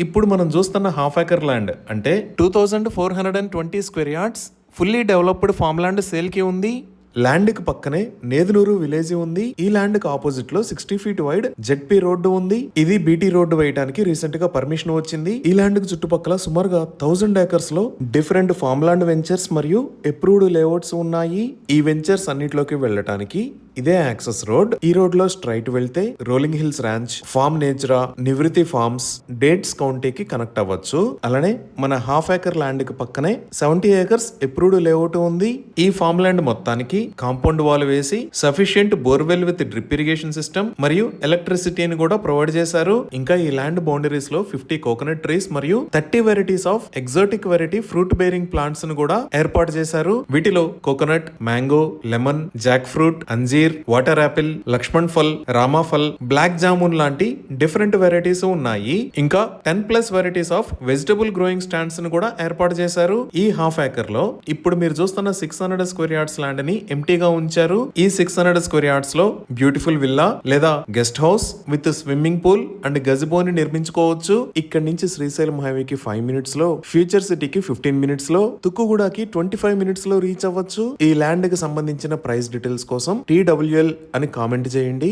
ఇప్పుడు మనం చూస్తున్న హాఫ్ ఏకర్ ల్యాండ్ అంటే 2420 square yards fully developed farm land sale కి ఉంది. ల్యాండ్ కి పక్కనే నేదునూరు విలేజ్ ఉంది. ఈ ల్యాండ్ కి ఆపోజిట్ లో 60 ఫీట్ వైడ్ జెడ్పీ రోడ్డు ఉంది. ఇది బీటీ రోడ్డు వేయడానికి రీసెంట్ గా పర్మిషన్ వచ్చింది. ఈ ల్యాండ్ కి చుట్టుపక్కల సుమారుగా 1000 ఏకర్స్ లో డిఫరెంట్ ఫామ్ ల్యాండ్ వెంచర్స్ మరియు అప్రూవ్డ్ లేఅవుట్స్ ఉన్నాయి. ఈ వెంచర్స్ అన్నిటిలోకి వెళ్ళటానికి ఇదే యాక్సెస్ రోడ్. ఈ రోడ్ లో స్ట్రైట్ వెళ్తే రోలింగ్ హిల్స్ ర్యాంచ్, ఫార్మ్ నేచరా, నివృత్తి ఫార్మ్స్, డేట్స్ కౌంటీకి కనెక్ట్ అవ్వచ్చు. అలానే మన హాఫ్ ఏకర్ ల్యాండ్ కి పక్కనే 70 ఏకర్స్ అప్రూవ్డ్ లేఅవుట్ ఉంది. ఈ ఫామ్ ల్యాండ్ మొత్తానికి కాంపౌండ్ వాల్ వేసి sufficient borewell with drip irrigation system మరియు ఎలక్ట్రిసిటీని కూడా ప్రొవైడ్ చేశారు. ఇంకా ఈ ల్యాండ్ బౌండరీస్ లో 50 కోకోనట్ ట్రీస్ మరియు 30 varieties of exotic variety fruit bearing plants ను కూడా ఏర్పాటు చేశారు. వీటిలో coconut, mango, lemon, jackfruit, అంజీర్, వాటర్ యాపిల్, లక్ష్మణ్ ఫల్, రామా ఫల్, బ్లాక్ జామున్ లాంటి డిఫరెంట్ వెరైటీస్ ఉన్నాయి. ఇంకా 10+ varieties of vegetable growing stands ను కూడా ఏర్పాటు చేశారు. ఈ హాఫ్ ఏకర్ లో ఇప్పుడు మీరు చూస్తున్న 600 స్క్వేర్ యార్డ్స్ ల్యాండ్ ని ఎంటీగా ఉంచారు. ఈ 600 స్క్వేర్ యార్డ్స్ లో బ్యూటిఫుల్ విల్లా లేదా guest house with swimming pool and గజిబోని నిర్మించుకోవచ్చు. ఇక్కడ నుంచి శ్రీశైలం హైవేకి 5 మినిట్స్ లో, ఫ్యూచర్ సిటీకి 15 మినిట్స్ లో, తుక్కుగూడకి 25 మినిట్స్ లో రీచ్ అవ్వచ్చు. ఈ ల్యాండ్ కి సంబంధించిన ప్రైస్ డీటెయిల్స్ కోసం TWL అని కామెంట్ చేయండి.